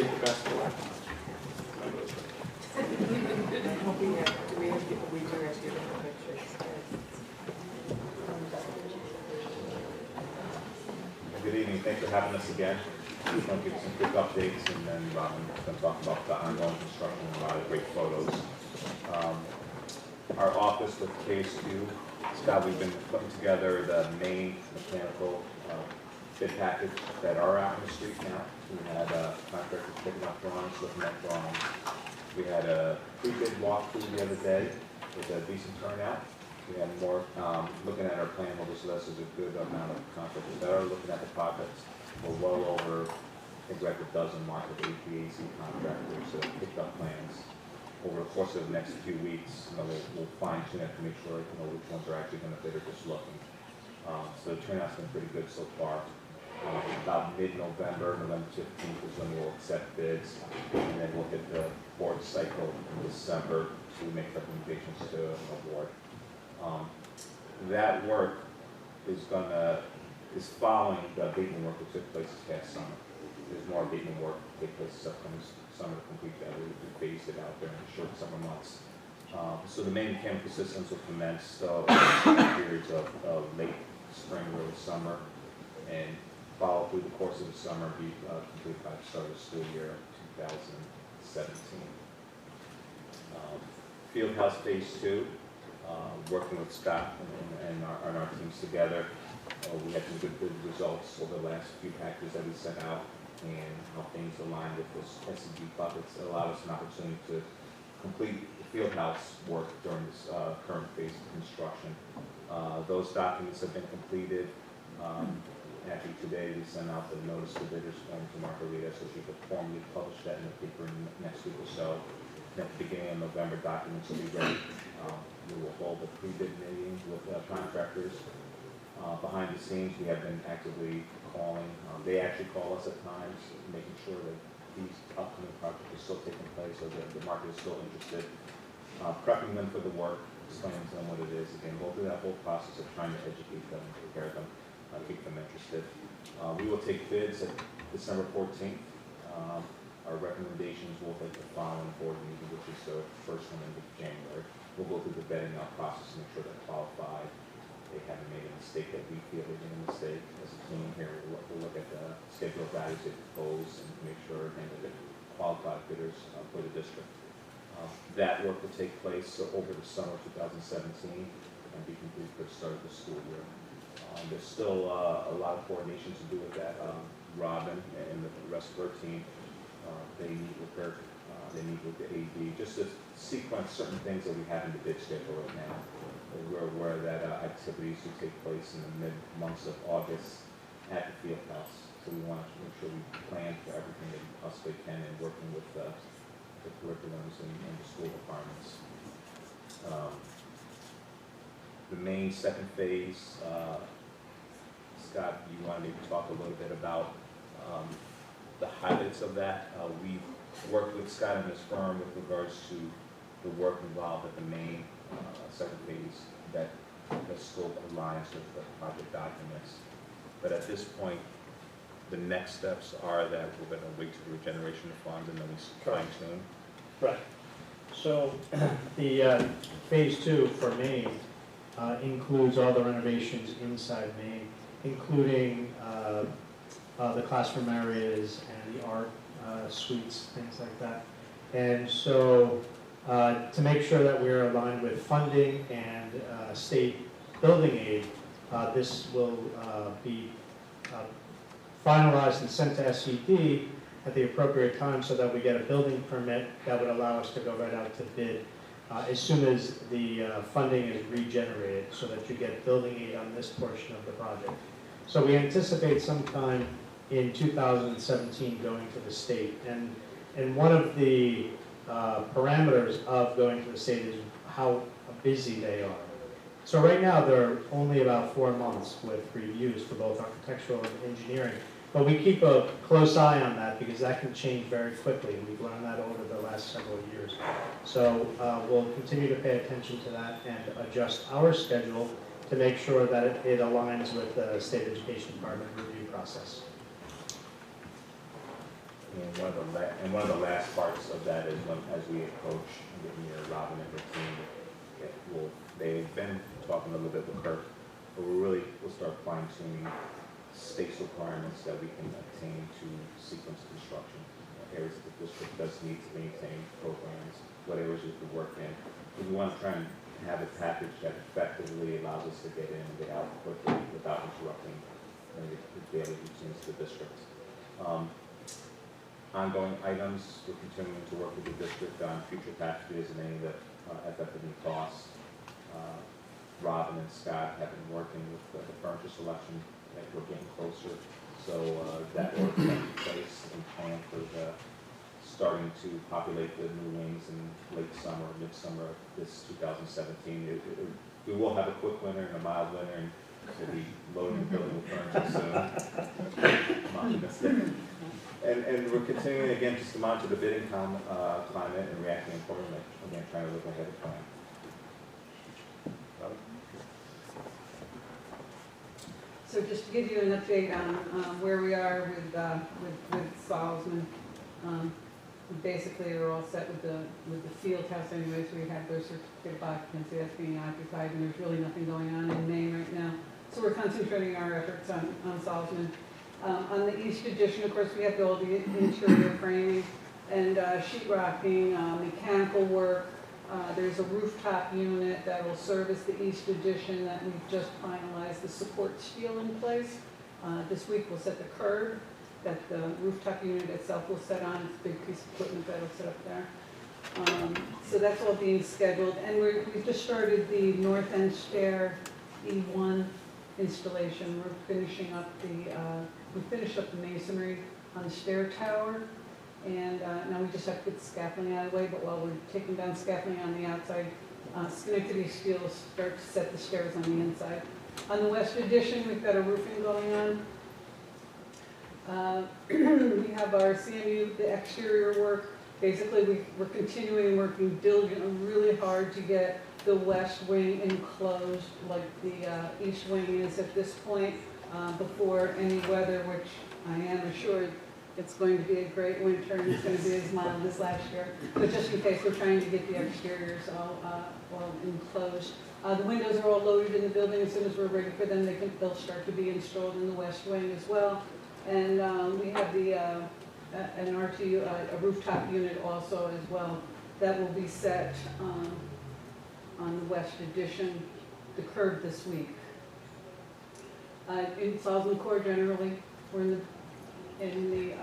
save the best for last. Do we have people, we do have to give them pictures. Good evening, thanks for having us again. We're going to give some quick updates and then Robin's going to talk about the ongoing construction and a lot of great photos. Our office with phase 2, Scott, we've been putting together the main mechanical bid package that are out in the street now. We had contractors picking up drawings, looking at drawings. We had a pre-bid walkthrough the other day with a decent turnout. We had more, looking at our plan holders list, is a good amount of contractors that are looking at the projects. We're well over, I think we're at the dozen mark of HVAC contractors that have picked up plans. Over the course of the next few weeks, we'll fine tune it to make sure which ones are actually going to bid or just looking. So the turnout's been pretty good so far. About mid-November, November 15th is when we'll accept bids, and then we'll hit the board cycle in December to make recommendations to an award. That work is following the abatement work that took place this past summer. There's more abatement work to take place this upcoming summer to complete that. We phased it out during the short summer months. So the main mechanical systems will commence periods of late spring, early summer, and follow through the course of the summer, be complete by the start of the school year 2017. Fieldhouse Phase 2, working with Scott and our teams together. We had some good results over the last few packages that we sent out and how things align with this SCG buckets. It allowed us an opportunity to complete the fieldhouse work during this current phase of construction. Those documents have been completed. Actually today we sent out the notice to bidders form to Margarita so she could formally publish that in the paper next week or so. At the beginning of November, documents will be ready. We will hold a pre-bid meeting with contractors. Behind the scenes, we have been actively calling. They actually call us at times, making sure that these upcoming projects are still taking place, so that the market is still interested. Prepping them for the work, explaining to them what it is. Again, go through that whole process of trying to educate them, prepare them, keep them interested. We will take bids at December 14th. Our recommendations will hit the following board meeting, which is the first one in January. We'll go through the vetting out process and make sure they're qualified. They haven't made a mistake that we feel they made a mistake. As a team here, we'll look at the schedule of values they propose and make sure again that they're qualified bidders for the district. That work will take place over the summer of 2017 and be completed for the start of the school year. There's still a lot of coordination to do with that. Robin and the rest of our team, they meet with her, they meet with the AD, just to sequence certain things that we have in the bid schedule right now. We're aware that activities will take place in the mid-months of August at the field house. So we want to make sure we plan for everything that we possibly can in working with the curriculums and the school departments. The main second phase, Scott, you wanted to talk a little bit about the highlights of that. We've worked with Scott and his firm with regards to the work involved at the main second phase that the scope aligns with the project documents. But at this point, the next steps are that we're going to wait to the regeneration of funds and then we fine tune. Right. So the phase 2 for Maine includes all the renovations inside Maine, including the classroom areas and the art suites, things like that. And so to make sure that we're aligned with funding and state building aid, this will be finalized and sent to SCD at the appropriate time so that we get a building permit that would allow us to go right out to bid as soon as the funding is regenerated so that you get building aid on this portion of the project. So we anticipate sometime in 2017 going to the state. And one of the parameters of going to the state is how busy they are. So right now they're only about 4 months with reviews for both architectural and engineering. But we keep a close eye on that because that can change very quickly. We've learned that over the last several years. So we'll continue to pay attention to that and adjust our schedule to make sure that it aligns with the State Education Department review process. And one of the last parts of that is when, as we approach and get near Robin and her team, they've been talking a little bit with Kirk, but we'll start fine tuning space requirements that we can obtain to sequence construction. Areas that the district does need to maintain programs, what areas we could work in. We want to try and have a package that effectively allows us to get in and get out quickly without interrupting the daily routines of the district. Ongoing items, we're continuing to work with the district on future packages and any of the FF&E costs. Robin and Scott have been working with the furniture selection, and we're getting closer. So that work is in place and planned for starting to populate the new wings in late summer, midsummer of this 2017. We will have a quick winter and a mild winter, and we'll be loading the building with furniture soon. I'm optimistic. And we're continuing again just to monitor the bidding climate and reacting accordingly. Again, trying to look ahead of time. So just to give you an update on where we are with Salzman, we basically are all set with the field house anyways. We have their certificate of occupancy that's being occupied, and there's really nothing going on in Maine right now. So we're concentrating our efforts on Salzman. On the East Addition, of course, we have all the interior framing and sheetrocking, mechanical work. There's a rooftop unit that will service the East Addition that we've just finalized the support steel in place. This week we'll set the curb that the rooftop unit itself will set on. It's a big piece of equipment that'll set up there. So that's all being scheduled. And we've just started the north end stair E1 installation. We're finishing up we finished up the masonry on the stair tower. And now we just have to get the scaffolding out of the way, but while we're taking down scaffolding on the outside, Schenectady Steel will start to set the stairs on the inside. On the West Addition, we've got a roofing going on. We have our CMU, the exterior work. Basically, we're continuing working diligently, really hard to get the west wing enclosed like the east wing is at this point before any weather, which I am assured it's going to be a great winter and it's going to be as mild as last year. But just in case, we're trying to get the exteriors all enclosed. The windows are all loaded in the building. As soon as we're ready for them, they'll start to be installed in the west wing as well. And we have an RTU, a rooftop unit also as well, that will be set on the West Addition, the curb this week. In Salzman Core generally, we're in the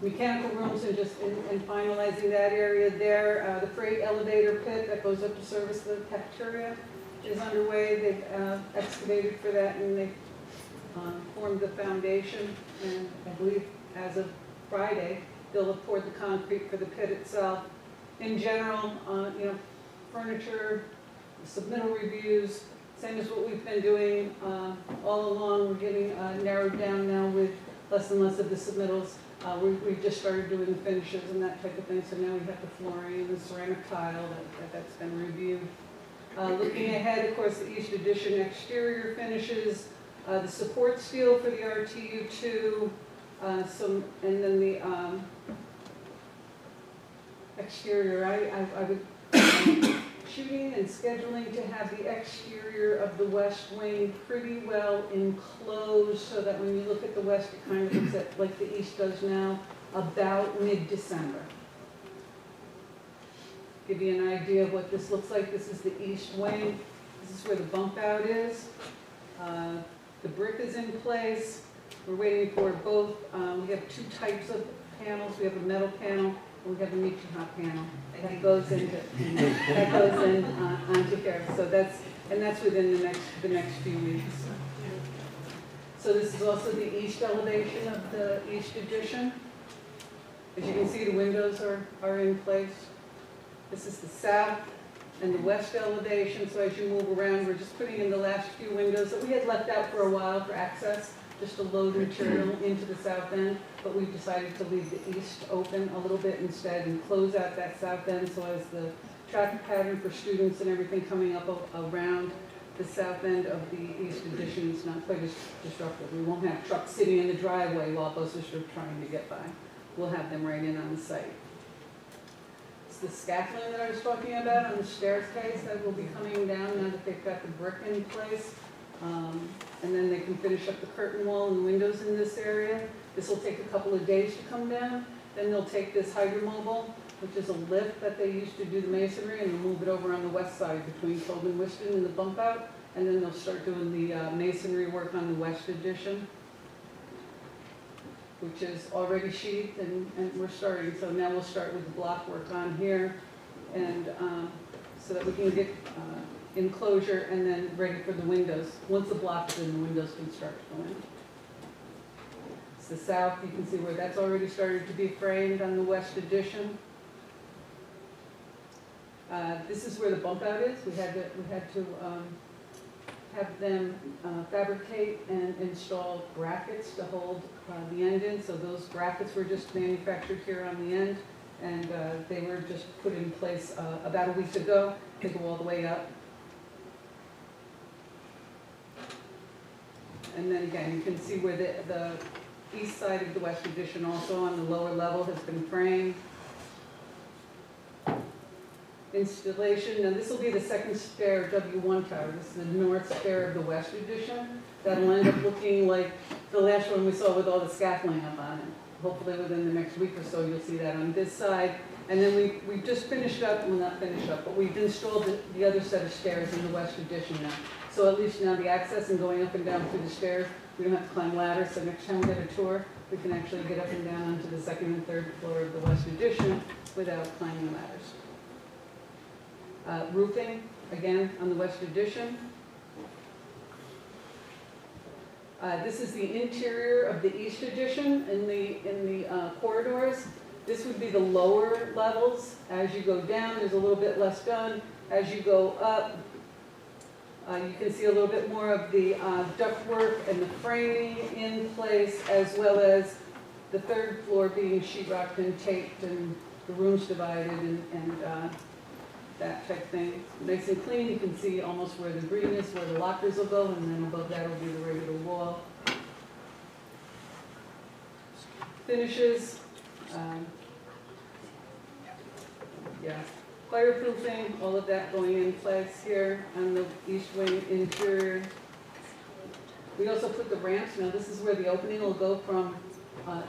mechanical rooms and just in finalizing that area there. The freight elevator pit that goes up to service the cafeteria is underway. They've excavated for that and they've formed the foundation, and I believe as of Friday they'll have poured the concrete for the pit itself. In general, furniture, submittal reviews, same as what we've been doing all along. We're getting narrowed down now with less and less of the submittals. We've just started doing the finishes and that type of thing, so now we have the flooring and the ceramic tile that's been reviewed. Looking ahead, of course, the East Addition exterior finishes, the support steel for the RTU2, and then the exterior. I would shooting and scheduling to have the exterior of the west wing pretty well enclosed so that when you look at the west, it kind of looks like the east does now, about mid-December. Give you an idea of what this looks like. This is the east wing. This is where the bump out is. The brick is in place. We're waiting for both. We have two types of panels. We have a metal panel and we have a Michi-hot panel. That goes into onto here. So that's within the next few weeks. So this is also the east elevation of the East Addition. As you can see, the windows are in place. This is the south and the west elevation. So as you move around, we're just putting in the last few windows that we had left out for a while for access, just to load material into the south end, but we've decided to leave the east open a little bit instead and close out that south end so as the traffic pattern for students and everything coming up around the south end of the East Addition is not quite as disruptive. We won't have trucks sitting in the driveway while buses are trying to get by. we'll have them right in on the site. It's the scaffolding that I was talking about on the staircase that will be coming down now that they've got the brick in place. And then they can finish up the curtain wall and windows in this area. This will take a couple of days to come down. Then they'll take this hydromobile, which is a lift that they use to do the masonry, and they'll move it over on the west side between Tobin Whiston and the bump out. And then they'll start doing the masonry work on the west addition, which is already sheathed, and we're starting. So now we'll start with the block work on here, and so that we can get enclosure and then ready for the windows. Once the block is in, the windows can start to go in. It's the south. You can see where that's already started to be framed on the west addition. This is where the bump out is. We had to have them fabricate and install brackets to hold the end in. So those brackets were just manufactured here on the end, and they were just put in place about a week ago. They go all the way up. And then again, you can see where the east side of the west addition also on the lower level has been framed. Installation, now this will be the second stair W1 tower. This is the north stair of the west addition. That'll end up looking like the last one we saw with all the scaffolding up on it. Hopefully within the next week or so you'll see that on this side. And then we've just finished up, well not finished up, but we've installed the other set of stairs in the west addition now. So at least now the access and going up and down through the stairs, we don't have to climb ladders. So next time we get a tour, we can actually get up and down onto the second and third floor of the west addition without climbing ladders. Roofing, again, on the west addition. This is the interior of the east addition in the corridors. This would be the lower levels. As you go down, there's a little bit less done. As you go up, you can see a little bit more of the ductwork and the framing in place, as well as the third floor being sheetrocked and taped and the rooms divided and that type thing. Nice and clean. You can see almost where the green is, where the lockers will go, and then above that will be the regular wall. Finishes. Yeah. Fireproofing, all of that going in place here on the east wing interior. We also put the ramps. Now this is where the opening will go from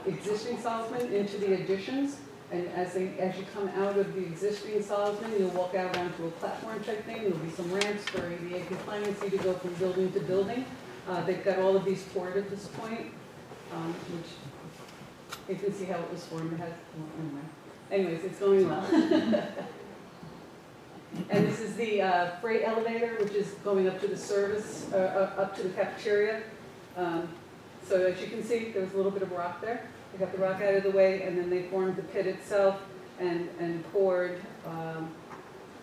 existing Salzman into the additions. And as you come out of the existing Salzman, you'll walk out onto a platform type thing. There'll be some ramps for ADA compliancy to go from building to building. They've got all of these poured at this point, which you can see how it was formed. It has, well, anyway. Anyways, it's going well. And this is the freight elevator, which is going up to the service, up to the cafeteria. So as you can see, there was a little bit of rock there. They got the rock out of the way, and then they formed the pit itself and poured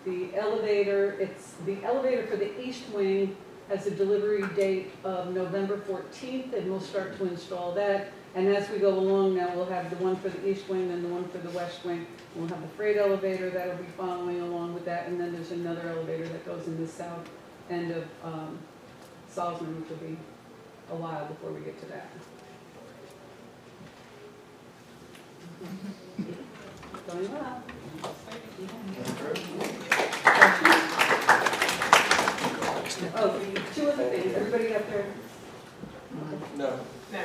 the elevator. It's the elevator for the east wing has a delivery date of November 14th, and we'll start to install that. And as we go along now, we'll have the one for the east wing and the one for the west wing. We'll have the freight elevator that'll be following along with that, and then there's another elevator that goes in the south end of Salzman, which will be a while before we get to that. Going well. Oh, two other things. Everybody got their? No. No.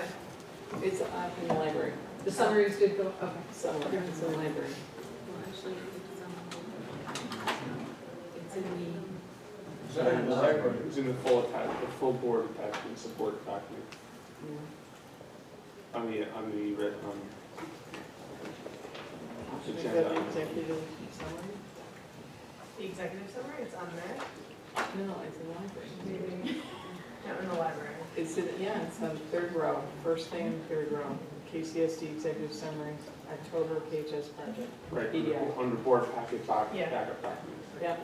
It's in the library. The summaries did go, okay. Somewhere, it's in the library. Well, actually, it's in It's in the library. It's in the full board attachment support document. On the agenda. Executive summary? the executive summary, it's on there. No, it's in the library. No, in the library. It's in, yeah, it's on the third row, first thing in the third row. KCSD executive summary, October KHS project. Right, EDI. under board packet Yeah. backup documents. Yeah.